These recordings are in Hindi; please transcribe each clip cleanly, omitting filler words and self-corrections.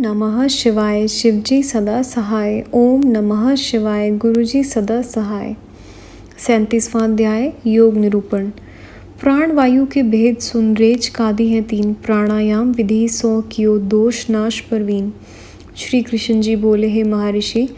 नमः शिवाय शिवजी सदा सहाय। ओम नमः शिवाय गुरुजी सदा सहाय। 37वां अध्याय योग निरूपण। प्राण वायु के भेद सुन रेच कादी हैं 3। प्राणायाम विधि 100 कियो दोष नाश परवीन। श्री कृष्ण जी बोले, हे महर्षि,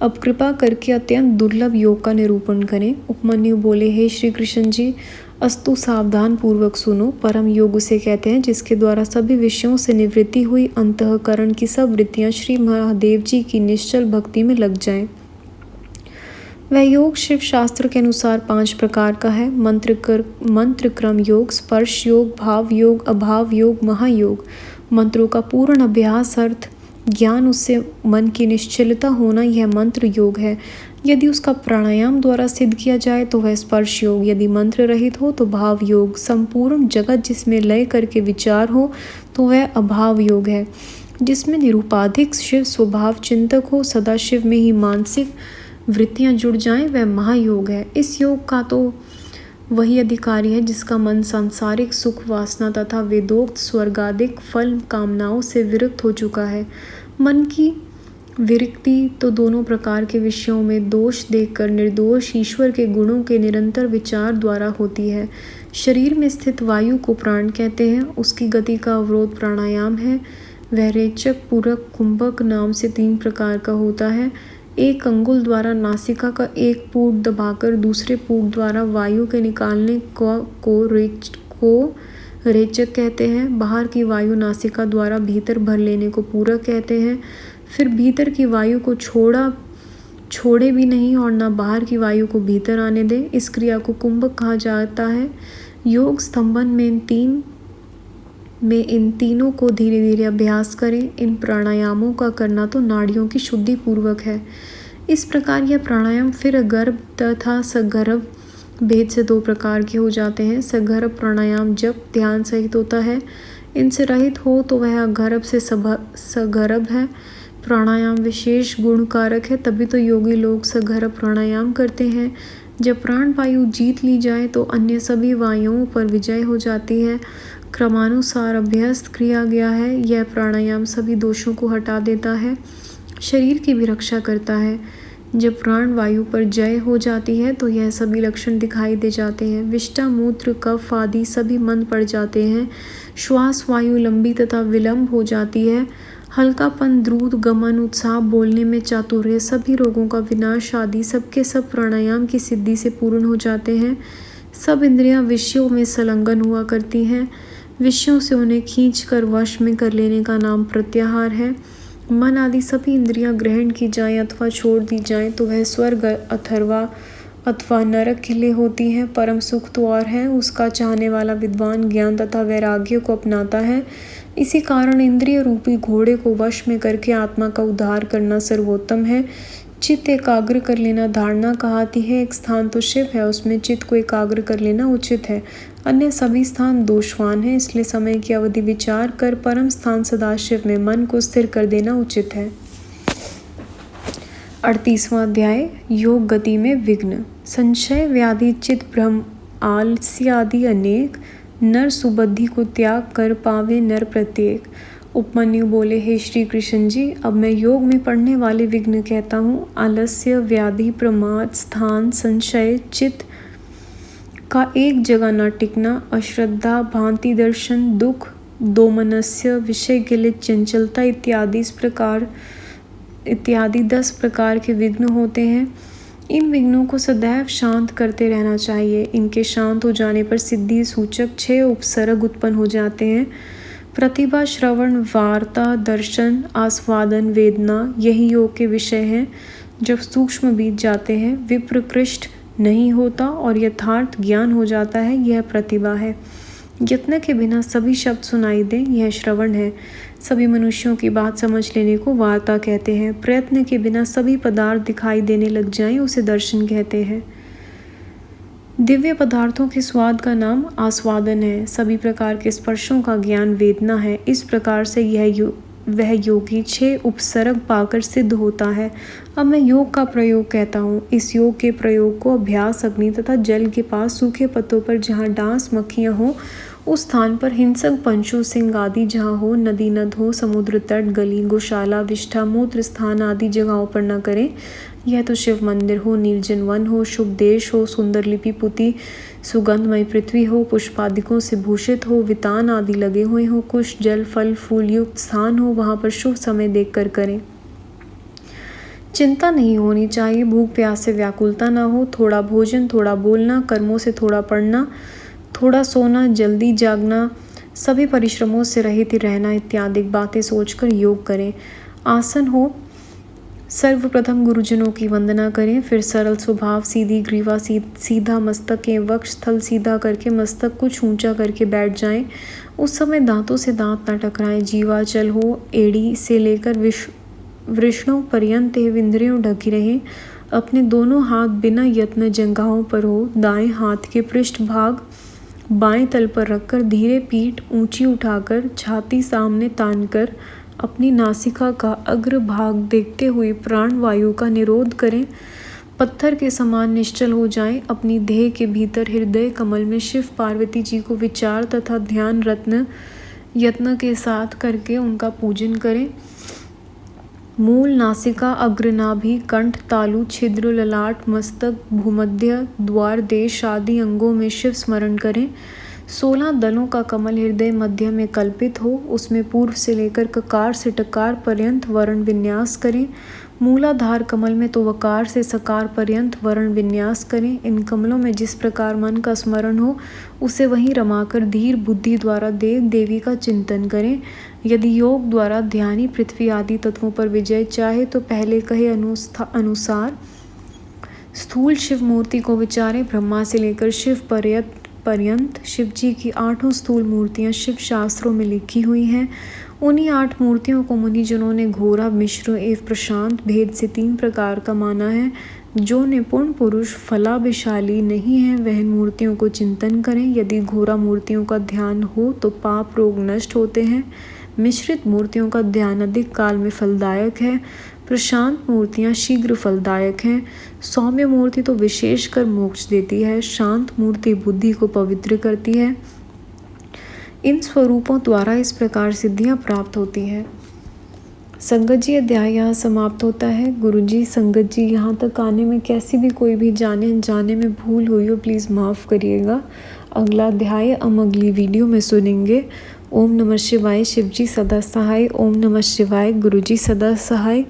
अब कृपा करके अत्यंत दुर्लभ योग का निरूपण करें। उपमन्यु बोले, हे श्री कृष्ण जी, अस्तु सावधान पूर्वक सुनो। परम योग उसे कहते हैं जिसके द्वारा सभी विषयों से निवृत्ति हुई अंतःकरण की सब वृत्तियां श्री महादेव जी की निश्चल भक्ति में लग जाएं। वह योग शिव शास्त्र के अनुसार 5 प्रकार का है। मंत्र क्रम योग, स्पर्श योग, भाव योग, अभाव योग, महायोग। मंत्रों का पूर्ण अभ्यास अर्थ ज्ञान, उससे मन की निश्चलता होना, यह मंत्र योग है। यदि उसका प्राणायाम द्वारा सिद्ध किया जाए तो वह स्पर्श योग, यदि मंत्र रहित हो तो भाव योग, संपूर्ण जगत जिसमें लय करके विचार हो तो वह अभाव योग है। जिसमें निरूपाधिक शिव स्वभाव चिंतक हो, सदा शिव में ही मानसिक वृत्तियां जुड़ जाएं, वह महायोग है। इस योग का तो वही अधिकारी है जिसका मन सांसारिक सुख वासना तथा वेदोक्त स्वर्गादिक फल कामनाओं से विरक्त हो चुका है। मन की विरक्ति तो दोनों प्रकार के विषयों में दोष देखकर निर्दोष ईश्वर के गुणों के निरंतर विचार द्वारा होती है। शरीर में स्थित वायु को प्राण कहते हैं। उसकी गति का अवरोध प्राणायाम है। वह रेचक, पूरक, कुंभक नाम से 3 प्रकार का होता है। एक अंगुल द्वारा नासिका का एक पूट दबाकर दूसरे पूट द्वारा वायु के निकालने को रेचक कहते हैं। बाहर की वायु नासिका द्वारा भीतर भर लेने को पूरक कहते हैं। फिर भीतर की वायु को छोड़े भी नहीं और न बाहर की वायु को भीतर आने दे, इस क्रिया को कुंभक कहा जाता है। योग स्तंभन में इन तीनों को धीरे धीरे अभ्यास करें। इन प्राणायामों का करना तो नाड़ियों की शुद्धि पूर्वक है। इस प्रकार यह प्राणायाम फिर गर्भ तथा सगर्भ भेद से 2 प्रकार के हो जाते हैं। सगर्भ प्राणायाम जब ध्यान सहित होता है, इनसे रहित हो तो वह अगर्भ से सगर्भ है। प्राणायाम विशेष गुणकारक है, तभी तो योगी लोग सगर्भ प्राणायाम करते हैं। जब प्राण वायु जीत ली जाए तो अन्य सभी वायुओं पर विजय हो जाती है। क्रमानुसार अभ्यस्त किया गया है यह प्राणायाम सभी दोषों को हटा देता है, शरीर की भी रक्षा करता है। जब प्राण वायु पर जय हो जाती है तो यह सभी लक्षण दिखाई दे जाते हैं। विष्टा, मूत्र, कफ आदि सभी मंद पड़ जाते हैं। श्वास वायु लंबी तथा विलंब हो जाती है। हल्कापन, द्रुत गमन, उत्साह, बोलने में चातुर्य, सभी रोगों का विनाश आदि सबके सब प्राणायाम की सिद्धि से पूर्ण हो जाते हैं। सब इंद्रियां विषयों में संलग्न हुआ करती हैं। विषयों से उन्हें खींचकर वश में कर लेने का नाम प्रत्याहार है। मन आदि सभी इंद्रियां ग्रहण की जाएं अथवा छोड़ दी जाएं तो वह स्वर्ग अथवा नरक के लिए होती हैं। परम सुख तो और है, उसका चाहने वाला विद्वान ज्ञान तथा वैराग्य को अपनाता है। इसी कारण इंद्रिय रूपी घोड़े को वश में करके आत्मा का उद्धार करना सर्वोत्तम है। चित्त एकाग्र कर लेना धारणा कहाती है। एक स्थान तो शिव है, उसमें चित्त को एकाग्र कर लेना उचित है। अन्य सभी स्थान दोषवान है, इसलिए समय की अवधि विचार कर परम स्थान सदाशिव में मन को स्थिर कर देना उचित है। 38वां अध्याय योग गति में विघ्न। संशय, व्याधि, चित्त भ्रम, आलस्य आदि अनेक नर सुबुद्धि को त्याग कर पावे नर प्रत्येक। उपमन्यु बोले, हे श्री कृष्ण जी, अब मैं योग में पड़ने वाले विघ्न कहता हूँ। आलस्य, व्याधि, प्रमाद, स्थान, संशय, चित्त का एक जगह न टिकना, अश्रद्धा, भांति दर्शन, दुख, दोमनस्य, विषय के लिए चंचलता इत्यादि 10 प्रकार के विघ्न होते हैं। इन विघ्नों को सदैव शांत करते रहना चाहिए। इनके शांत हो जाने पर सिद्धि सूचक 6 उपसर्ग उत्पन्न हो जाते हैं। प्रतिभा, श्रवण, वार्ता, दर्शन, आस्वादन, वेदना, यही योग के विषय हैं। जब सूक्ष्म बीत जाते हैं, विप्रकृष्ट नहीं होता और यथार्थ ज्ञान हो जाता है, यह प्रतिभा है। यत्न के बिना सभी शब्द सुनाई दें, यह श्रवण है। सभी मनुष्यों की बात समझ लेने को वार्ता कहते हैं। प्रयत्न के बिना सभी पदार्थ दिखाई देने लग जाएं, उसे दर्शन कहते हैं। दिव्य पदार्थों के स्वाद का नाम आस्वादन है। सभी प्रकार के स्पर्शों का ज्ञान वेदना है। इस प्रकार से वह योगी 6 उपसर्ग पाकर सिद्ध होता है। अब मैं योग का प्रयोग कहता हूँ। इस योग के प्रयोग को अभ्यास अग्नि तथा जल के पास सूखे पत्तों पर जहाँ डांस मक्खियाँ हों उस स्थान पर हिंसक पंशु सिंह आदि जहाँ हो, नदी नद हो, समुद्र तट, गली, गौशाला, विष्ठा, मूत्र स्थान आदि जगहों पर न करें। यह तो शिव मंदिर हो, निर्जन वन हो, शुभ देश हो, सुंदर लिपि पुती सुगंधमय पृथ्वी हो, पुष्पादिकों से भूषित हो, वितान आदि लगे हुए हो, कुश जल फल फूल युक्त स्थान हो, वहाँ पर शुभ समय देखकर करें। चिंता नहीं होनी चाहिए, भूख प्यास से व्याकुलता ना हो, थोड़ा भोजन, थोड़ा बोलना, कर्मों से थोड़ा पढ़ना, थोड़ा सोना, जल्दी जागना, सभी परिश्रमों से रहित रहना इत्यादि बातें सोचकर योग करें। आसन हो, सर्वप्रथम गुरुजनों की वंदना करें, फिर सरल स्वभाव, सीधी ग्रीवा, सीधा मस्तक एवं वक्ष स्थल सीधा करके मस्तक कुछ ऊंचा करके बैठ जाएं। उस समय दांतों से दांत न टकराएं, जीवाचल हो, एड़ी से लेकर वृषणों पर्यंत एवं इंद्रियों ढकी रहें। अपने दोनों हाथ बिना यत्न जंघाओं पर हो, दाएं हाथ के पृष्ठ भाग बाएं तल पर रखकर धीरे पीठ ऊंची उठाकर छाती सामने तानकर अपनी नासिका का अग्र भाग देखते हुए प्राण वायु का निरोध करें। पत्थर के समान निश्चल हो जाएं। अपनी देह के भीतर हृदय कमल में शिव पार्वती जी को विचार तथा ध्यान यत्न के साथ करके उनका पूजन करें। मूल, नासिका, अग्रनाभि, कंठ, तालु, छिद्र, ललाट, मस्तक, भूमध्य, द्वार देश आदि अंगों में शिव स्मरण करें। 16 दलों का कमल हृदय मध्य में कल्पित हो, उसमें पूर्व से लेकर ककार से टकार पर्यंत वर्ण विन्यास करें। मूलाधार कमल में तो वकार से सकार पर्यंत वर्ण विन्यास करें। इन कमलों में जिस प्रकार मन का स्मरण हो उसे वहीं रमाकर धीर बुद्धि द्वारा देव देवी का चिंतन करें। यदि योग द्वारा ध्यानी पृथ्वी आदि तत्वों पर विजय चाहे तो पहले कहे अनुसार स्थूल शिव मूर्ति को विचारें। ब्रह्मा से लेकर शिव पर्यंत शिव जी की 8 स्थूल मूर्तियां शिव शास्त्रों में लिखी हुई हैं। उन्हीं 8 मूर्तियों को मुनिजनों ने घोरा, मिश्र एवं प्रशांत भेद से 3 प्रकार का माना है। जो निपुण पुरुष फलाभिशाली नहीं है वह मूर्तियों को चिंतन करें। यदि घोरा मूर्तियों का ध्यान हो तो पाप रोग नष्ट होते हैं। मिश्रित मूर्तियों का ध्यान अधिक काल में फलदायक है। प्रशांत मूर्तियाँ शीघ्र फलदायक हैं। सौम्य मूर्ति तो विशेषकर मोक्ष देती है। शांत मूर्ति बुद्धि को पवित्र करती है। इन स्वरूपों द्वारा इस प्रकार सिद्धियां प्राप्त होती है। संगत जी, अध्याय यहाँ समाप्त होता है। गुरुजी, संगत जी, यहाँ तक आने में कैसी भी कोई भी जाने अनजाने में भूल हुई हो प्लीज़ माफ़ करिएगा। अगला अध्याय हम अगली वीडियो में सुनेंगे। ओम नमः शिवाय। शिव जी सदा सहाय। ओम नमः शिवाय। गुरुजी सदा सहाय।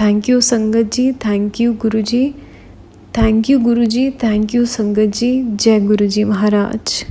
Thank you sangat ji. Thank you Guruji. Thank you Guruji. Thank you sangat ji. जय गुरुजी महाराज।